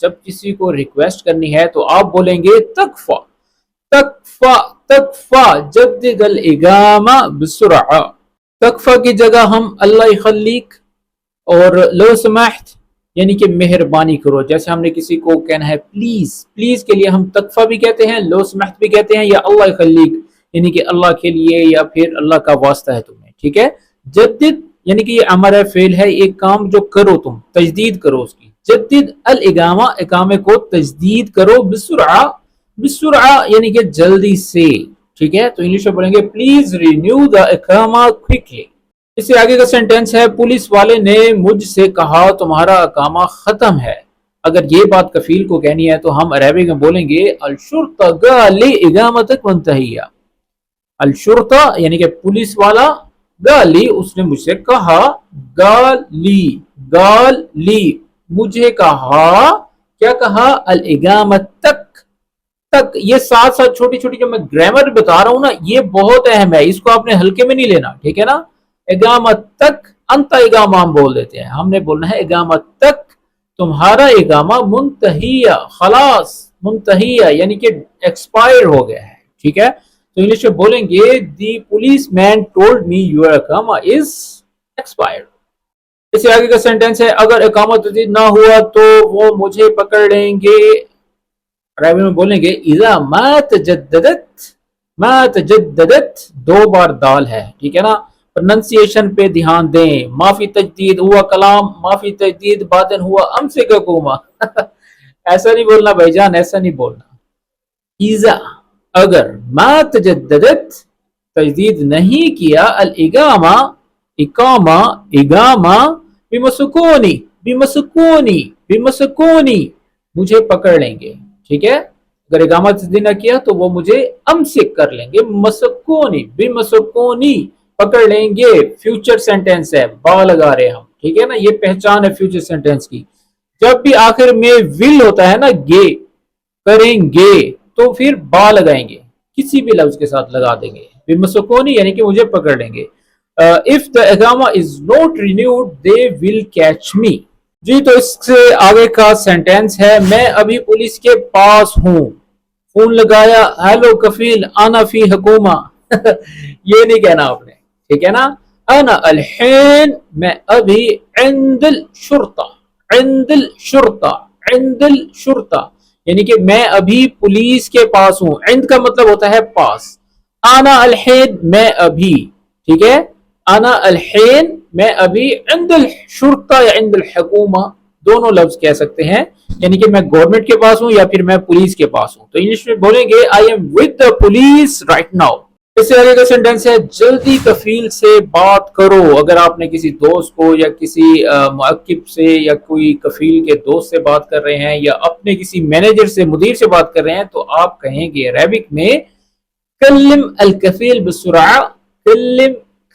جب کسی کو ریکویسٹ کرنی ہے تو آپ بولیں گے تکفا تکفا تکفا جدد الاقامہ بسرعہ. تکفا کی جگہ ہم اللہ یخلیک اور لو سمحت یعنی کہ مہربانی کرو. جیسے ہم نے کسی کو کہنا ہے پلیز، پلیز کے لیے ہم تکفا بھی کہتے ہیں، لو سمحت بھی کہتے ہیں، یا اللہ یخلیک یعنی کہ اللہ کے لیے یا پھر اللہ کا واسطہ ہے تمہیں. ٹھیک ہے. جدد یعنی کہ یہ امر فعل ہے، ایک کام جو کرو تم تجدید کرو اس کی. جدد الاقامہ اقامے کو تجدید کرو، بسرعہ بسرعہ یعنی کہ جلدی سے. ٹھیک ہے. تو انگلش میں بولیں گے پلیز رینیو دا اقامہ کوئکلی. اس سے آگے کا سینٹینس ہے پولیس والے نے مجھ سے کہا تمہارا اقامہ ختم ہے. اگر یہ بات کفیل کو کہنی ہے تو ہم عربی میں بولیں گے الشرطہ قال لی اقامتک منتہیہ. الشرطہ یعنی کہ پولیس والا، قال لی اس نے مجھ سے کہا، قال لی مجھے کہا، کیا کہا؟ الاقامتک تک. یہ ساتھ ساتھ چھوٹی چھوٹی جو میں گرامر بتا رہا ہوں نا یہ بہت اہم ہے، اس کو آپ نے ہلکے میں نہیں لینا. ٹھیک ہے نا. اقامت تک انت اقامہ ہم بول دیتے ہیں، ہم نے بولنا ہے اقامت تک تمہارا اقامہ منتہیہ، خلاص منتہیہ یعنی کہ ایکسپائر ہو گیا ہے. ٹھیک ہے. تو انگلش میں بولیں گے the policeman told me your اقامہ از ایکسپائرڈ. اس سے آگے کا سینٹینس ہے اگر اقامہ تجدید نہ ہوا تو وہ مجھے پکڑ لیں گے. عربی میں بولیں گے اذا ما تجددت دو بار دال ہے. ٹھیک ہے نا. پرننسیشن پہ دھیان دیں. معافی تجدید ہوا کلام، معافی تجدید باطن ہوا امسک حکومہ. ایسا نہیں بولنا بھائی جان، ایسا نہیں بولنا. اذا اگر، ما تجددت تجدید نہیں کیا، الاقامہ اقامہ بمسکونی مجھے پکڑ لیں گے. ٹھیک ہے. اگر اقامہ تجدید نہ کیا تو وہ مجھے امسک کر لیں گے. بمسکونی پکڑ لیں گے. فیوچر سینٹینس ہے، با لگا رہے ہم. ٹھیک ہے نا. یہ پہچان ہے فیوچر سینٹینس کی. جب بھی آخر میں ول ہوتا ہے نا، گے کریں گے تو پھر با لگائیں گے، کسی بھی لفظ کے ساتھ لگا دیں گے. بمسکونی یعنی کہ مجھے پکڑ لیں گے. if the اقامہ is not renewed they will catch me. جی تو اس سے آگے کا سینٹینس ہے میں ابھی پولیس کے پاس ہوں. فون لگایا، ہیلو کفیل انا فی حکومہ. یہ نہیں کہنا آپ نے. ٹھیک ہے نا. انا الحین میں ابھی عند الشرطہ یعنی کہ میں ابھی پولیس کے پاس ہوں. عند کا مطلب ہوتا ہے پاس. انا الحین میں ابھی. ٹھیک ہے. انا الحین میں ابھی عند الشرطہ یا عند الحکومہ دونوں لفظ کہہ سکتے ہیں، یعنی کہ میں گورنمنٹ کے پاس ہوں یا پھر میں پولیس کے پاس ہوں. تو انگلش میں بولیں گے I am with the police right now. اس سے آگے کا سینٹینس ہے جلدی کفیل سے بات کرو. اگر آپ نے کسی دوست کو یا کسی معقب سے یا کوئی کفیل کے دوست سے بات کر رہے ہیں یا اپنے کسی مینیجر سے، مدیر سے بات کر رہے ہیں تو آپ کہیں گے عربک میں کلم الکفیل بسرعہ.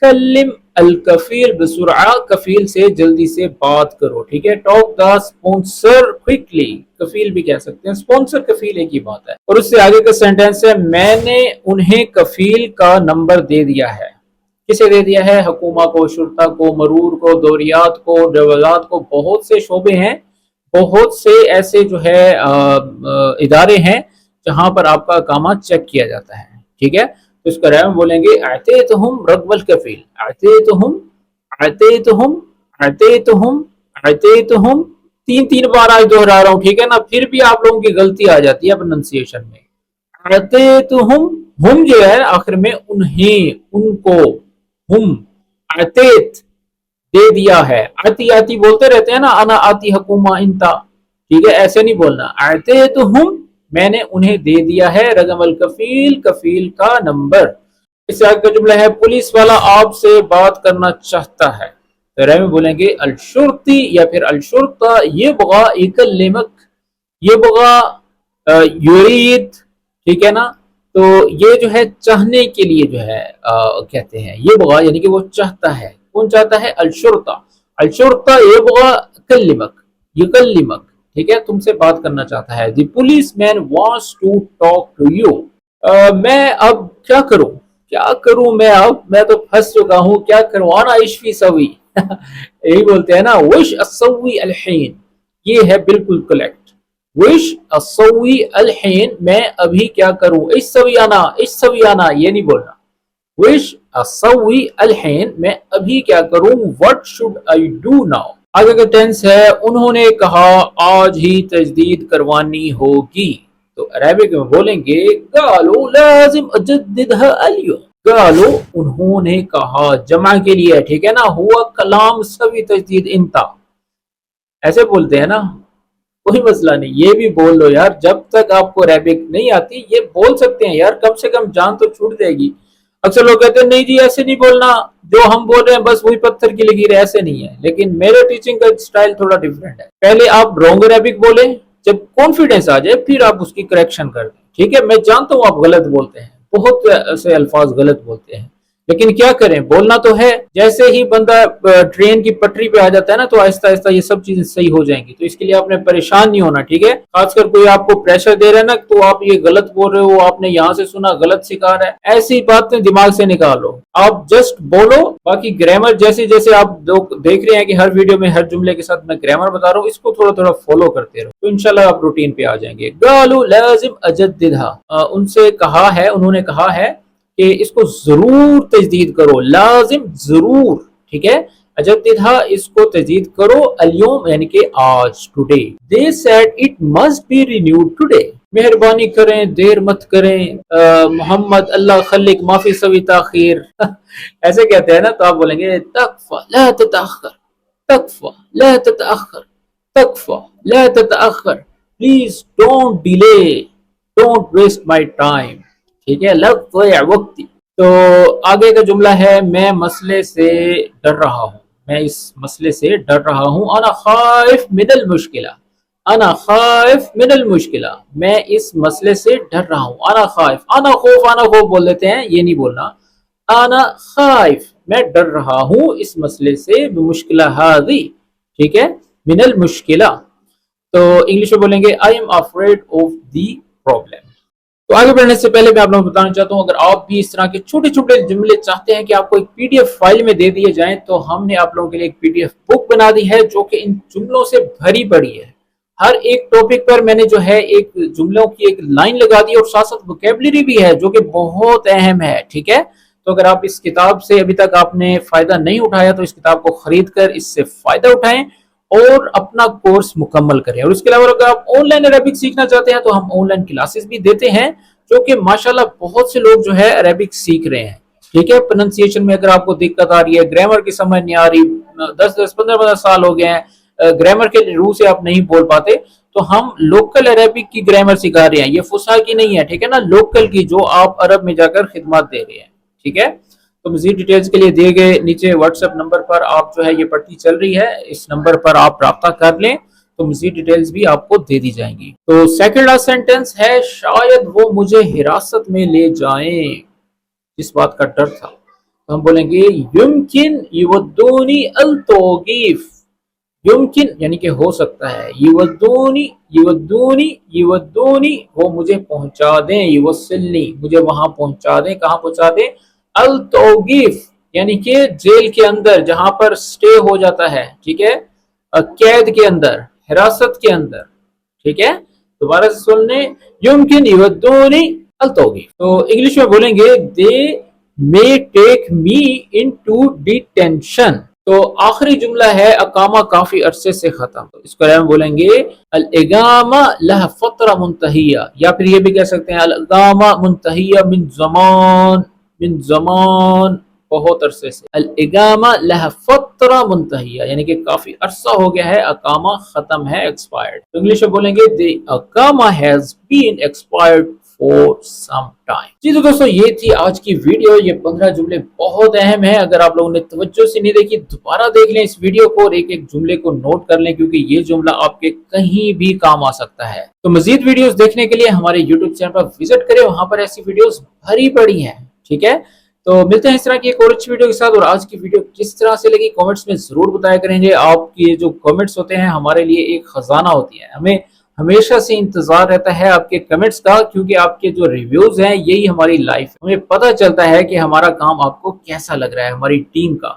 کلم الکفیل بسرعہ، کفیل سے جلدی سے بات کرو. ٹھیک ہے. ٹاک دا اسپانسر کوئکلی، کفیل بھی کہہ سکتے ہیں، اسپانسر کفیل ایک ہی بات ہے. اور اس سے آگے کا سینٹینس ہے میں نے انہیں کفیل کا نمبر دے دیا ہے. کسے دے دیا ہے؟ حکومہ کو، شرطہ کو، مرور کو، دوریات کو، جوازات کو. بہت سے شعبے ہیں، بہت سے ایسے جو ہے ادارے ہیں جہاں پر آپ کا اقامہ چیک کیا جاتا ہے. ٹھیک ہے. تو اس کا رائم بولیں گے اعطیتہم رقم الکفیل. اعطیتہم تین بار آج دہرا رہا ہوں. ٹھیک ہے نا. پھر بھی آپ لوگوں کی غلطی آ جاتی ہے پروننسیشن میں. اعطیتہم، ہم جو ہے آخر میں انہیں، ان کو، ہم اعطیت دے دیا ہے. آتی بولتے رہتے ہیں نا، انا آتی حکومہ انتا. ٹھیک ہے. ایسے نہیں بولنا. اعطیتہم میں نے انہیں دے دیا ہے رقم الکفیل، کفیل کا نمبر. اس سے آگے کا جملہ ہے پولیس والا آپ سے بات کرنا چاہتا ہے. تو عربی میں بولیں گے الشرطی یا پھر الشرطہ یبغى یکلمک. یبغى یرید. ٹھیک ہے نا. تو یہ جو ہے چاہنے کے لیے جو ہے کہتے ہیں یبغى یعنی کہ وہ چاہتا ہے. کون چاہتا ہے؟ الشرطہ. الشرطہ یبغى یکلمک. ٹھیک ہے. تم سے بات کرنا چاہتا ہے. The policeman wants to talk to you. میں اب کیا کروں میں اب، میں تو پھنس چکا ہوں، کیا کروں؟ انا اشفی سوی. یہی بولتے ہیں نا وش اسوی الحین، یہ ہے بالکل کلیکٹ. وش اسوی الحین، میں ابھی کیا کروں. اسویانا یہ نہیں بولنا. وش اسوی الحین، میں ابھی کیا کروں. what should I do now. آگے کا ٹینس ہے انہوں نے کہا آج ہی تجدید کروانی ہوگی. تو عربک میں بولیں گے قالوا لازم اجددها اليوم. قالوا انہوں نے کہا، جمع کے لیے ٹھیک ہے نا. ہوا کلام سوی تجدید انتا، ایسے بولتے ہیں نا. کوئی مسئلہ نہیں، یہ بھی بول لو یار. جب تک آپ کو عربک نہیں آتی یہ بول سکتے ہیں یار، کم سے کم جان تو چھوٹ جائے گی. اکثر لوگ کہتے ہیں نہیں جی ایسے نہیں بولنا، جو ہم بول رہے ہیں بس وہی پتھر کی لکیر ہے. ایسے نہیں ہے، لیکن میرے ٹیچنگ کا سٹائل تھوڑا ڈیفرنٹ ہے. پہلے آپ رونگ عربک بولیں، جب کانفیڈنس آ جائے پھر آپ اس کی کریکشن کر دیں. ٹھیک ہے، میں جانتا ہوں آپ غلط بولتے ہیں، بہت ایسے الفاظ غلط بولتے ہیں، لیکن کیا کریں، بولنا تو ہے. جیسے ہی بندہ ٹرین کی پٹری پہ آ جاتا ہے نا تو آہستہ آہستہ یہ سب چیزیں صحیح ہو جائیں گی. تو اس کے لیے آپ نے پریشان نہیں ہونا. ٹھیک ہے، خاص کر کوئی آپ کو پریشر دے رہا ہے نا تو آپ یہ غلط بول رہے ہو، آپ نے یہاں سے سنا غلط سکھا رہا ہے، ایسی باتیں دماغ سے نکالو. آپ جسٹ بولو. باقی گرامر جیسے جیسے آپ دیکھ رہے ہیں کہ ہر ویڈیو میں ہر جملے کے ساتھ میں گرامر بتا رہا ہوں، اس کو تھوڑا تھوڑا فالو کرتے رہو تو انشاءاللہ آپ روٹین پہ آ جائیں گے. قالوا لازم اجددها، ان سے کہا ہے، انہوں نے کہا ہے کہ اس کو ضرور تجدید کرو. لازم ضرور، ٹھیک ہے. اجددھا، اس کو تجدید کرو. اليوم یعنی کہ آج، today. they said it must be renewed today. مہربانی کریں، دیر مت کریں. محمد اللہ خلق معافی سوی تاخیر. ایسے کہتے ہیں نا تو آپ بولیں گے تکفى لا تتأخر، تکفى لا تتأخر، تکفى لا تتأخر. Please don't delay, don't waste my time. ٹھیک ہے، لگ ضیع وقتی. تو آگے کا جملہ ہے میں مسئلے سے ڈر رہا ہوں، میں اس مسئلے سے ڈر رہا ہوں. انا خائف من المشکلہ، انا خائف من المشکلہ، میں اس مسئلے سے ڈر رہا ہوں. انا خائف، انا خوف بول دیتے ہیں، یہ نہیں بولنا. انا خائف، میں ڈر رہا ہوں اس مسئلے سے. بمشکلہ ہذی، ٹھیک ہے، من المشکلہ. تو انگلش میں بولیں گے I am afraid of the problem. تو آگے بڑھنے سے پہلے میں آپ لوگوں کو بتانا چاہتا ہوں، اگر آپ بھی اس طرح کے چھوٹے چھوٹے جملے چاہتے ہیں کہ آپ کو ایک پی ڈی ایف فائل میں دے دیے جائیں تو ہم نے آپ لوگوں کے لیے ایک پی ڈی ایف بک بنا دی ہے جو کہ ان جملوں سے بھری پڑی ہے. ہر ایک ٹاپک پر میں نے جو ہے ایک جملوں کی ایک لائن لگا دی اور ساتھ ساتھ ووکیبلری بھی ہے جو کہ بہت اہم ہے. ٹھیک ہے، تو اگر آپ اس کتاب سے ابھی تک آپ نے فائدہ نہیں اٹھایا تو اس کتاب کو خرید کر اس سے فائدہ اٹھائیں اور اپنا کورس مکمل کریں. اور اس کے علاوہ اگر آپ آن لائن عربک سیکھنا چاہتے ہیں تو ہم آن لائن کلاسز بھی دیتے ہیں جو کہ ماشاءاللہ بہت سے لوگ جو ہے عربک سیکھ رہے ہیں. ٹھیک ہے، پروننسیشن میں اگر آپ کو دقت آ رہی ہے، گرامر کی سمجھ نہیں آ رہی، 10-15 سال ہو گئے ہیں گرامر کے روح سے آپ نہیں بول پاتے، تو ہم لوکل عربک کی گرامر سکھا رہے ہیں. یہ فصحا کی نہیں ہے، ٹھیک ہے نا، لوکل کی جو آپ عرب میں جا کر خدمات دے رہے ہیں. ٹھیک ہے، تو مزید ڈیٹیلز کے لیے دیے گئے نیچے واٹس ایپ نمبر پر آپ جو ہے یہ پڑھتی چل رہی ہے، اس نمبر پر آپ رابطہ کر لیں تو مزید ڈیٹیلز بھی آپ کو دے دی جائیں گی. تو سیکنڈ لاسٹ سینٹنس ہے شاید وہ مجھے حراست میں لے جائیں، جس بات کا ڈر تھا. ہم بولیں گے یمکن یودونی التوقیف. یمکن یعنی کہ ہو سکتا ہے، یودونی یودونی یودونی وہ مجھے پہنچا دیں، یوصلنی مجھے وہاں پہنچا دیں. کہاں پہنچا دیں؟ التوقیف یعنی کہ جیل کے اندر جہاں پر سٹے ہو جاتا ہے. ٹھیک ہے، قید کے اندر، حراست کے اندر. ٹھیک ہے، دوبارہ سے سننے یمکن یودونی التوقیف. تو انگلش میں بولیں گے they may take me into detention. تو آخری جملہ ہے اقامہ کافی عرصے سے ختم. اس کو ہم بولیں گے الاقامہ لہ فترہ منتہیہ، یا پھر یہ بھی کہہ سکتے ہیں الاقامہ منتہیہ من زمان، من زمان بہت عرصے سے. الاقامہ لہ فترہ منتہیہ یعنی کہ کافی عرصہ ہو گیا ہے، اقامہ ختم ہے، ایکسپائرڈ. انگلش میں بولیں گے the اقامہ has been expired for some time. جی تو دوستو یہ تھی آج کی ویڈیو. یہ 15 جملے بہت اہم ہیں، اگر آپ لوگوں نے توجہ سے نہیں دیکھی دوبارہ دیکھ لیں اس ویڈیو کو اور ایک ایک جملے کو نوٹ کر لیں کیونکہ یہ جملہ آپ کے کہیں بھی کام آ سکتا ہے. تو مزید ویڈیوز دیکھنے کے لیے ہمارے یوٹیوب چینل پر وزٹ کریں، وہاں پر ایسی ویڈیوز بھری پڑی ہیں. ٹھیک ہے، تو ملتے ہیں اس طرح کی ایک اور اچھی ویڈیو کے ساتھ. اور آج کی ویڈیو کس طرح سے لگی کامنٹس میں ضرور بتایا کریں گے. آپ کی جو کامنٹس ہوتے ہیں ہمارے لیے ایک خزانہ ہوتی ہے، ہمیں ہمیشہ سے انتظار رہتا ہے آپ کے کمنٹس کا، کیونکہ آپ کے جو ریویوز ہیں یہی ہماری لائف، ہمیں پتہ چلتا ہے کہ ہمارا کام آپ کو کیسا لگ رہا ہے، ہماری ٹیم کا.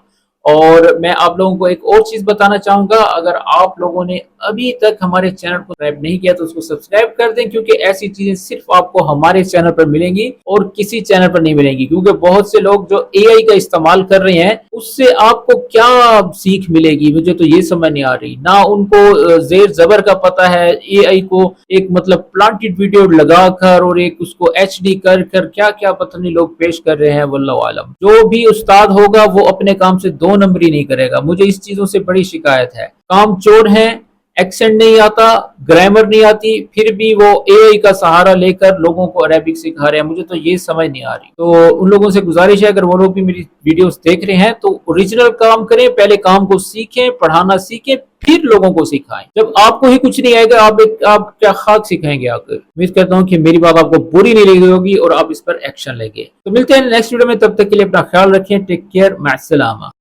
اور میں آپ لوگوں کو ایک اور چیز بتانا چاہوں گا، اگر آپ لوگوں نے ابھی تک ہمارے چینل کو سبسکرائب نہیں کیا تو اس کو سبسکرائب کر دیں، کیونکہ ایسی چیزیں صرف آپ کو ہمارے چینل پر ملیں گی اور کسی چینل پر نہیں ملیں گی، کیونکہ بہت سے لوگ جو اے آئی کا استعمال کر رہے ہیں اس سے آپ کو کیا سیکھ ملے گی، مجھے تو یہ سمجھ نہیں آ رہی، نہ ان کو زیر زبر کا پتہ ہے، اے آئی کو ایک مطلب پلانٹڈ ویڈیو لگا کر اور ایک اس کو ایچ ڈی کر کر کیا کیا پتہ نہیں لوگ پیش کر رہے ہیں، واللہ عالم۔ جو بھی استاد ہوگا وہ اپنے کام سے 2 نمبری نہیں کرے گا، مجھے اس چیزوں سے بڑی شکایت ہے، کام چور ہیں، ایکسنٹ نہیں آتا، گرامر نہیں آتی، پھر بھی وہ اے آئی کا سہارا لے کر لوگوں کو عربک سکھا رہے ہیں، مجھے تو یہ سمجھ نہیں آ رہی۔ تو ان لوگوں سے گزارش ہے، اگر وہ لوگ بھی میری ویڈیوز دیکھ رہے ہیں تو اوریجنل کام کریں، پہلے کام کو سیکھیں، پڑھانا سیکھیں، پھر لوگوں کو سکھائیں۔ جب آپ کو ہی کچھ نہیں آئے گا آپ کیا خاک سکھائیں گے؟ آپ امید کرتا ہوں کہ میری بات آپ کو بری نہیں لگی ہوگی اور آپ اس پر ایکشن لیں گے۔ تو ملتے ہیں نیکسٹ ویڈیو میں، تب تک کے لیے اپنا خیال رکھیں، ٹیک کیئر، مع السلامہ۔